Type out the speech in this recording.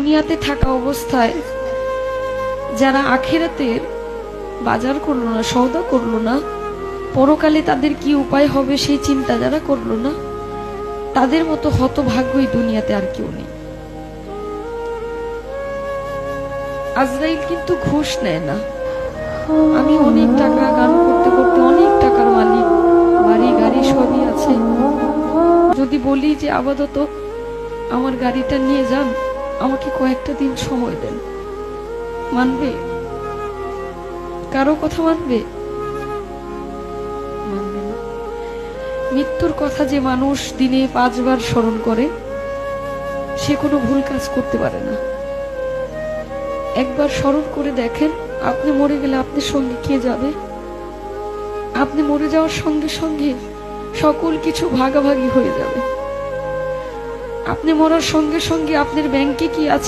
দুনিয়াতে থাকা অবস্থায় যারা আখিরাতে বাজার করলো না, সওদা করলো না, পরকালে তাদের কি উপায় হবে সেই চিন্তা যারা করলো না, তাদের মতো হতভাগ্যই দুনিয়াতে আর কেউ নেই। আজরাইল কিন্তু ঘুষ নেয় না। আমি অনেক টাকা গান করতে করতে অনেক টাকার মালিক, বাড়ি গাড়ি সবই আছে, যদি বলি যে আপাতত আমার গাড়িটা নিয়ে যান, আমাকে কয়েকটা দিন সময় দেন, মানবে? কারো কথা মানবে? মানবে না। মৃত্যুর কথা যে মানুষ দিনে 5 বার স্মরণ করে, সে কোনো ভুল কাজ করতে পারে না। একবার স্মরণ করে দেখেন, আপনি মরে গেলে আপনার সঙ্গে কে যাবে? আপনি মরে যাওয়ার সঙ্গে সঙ্গে সকল কিছু ভাগাভাগি হয়ে যাবে। আপনি মরার সঙ্গে সঙ্গে আপনার ব্যাংকে কি আছে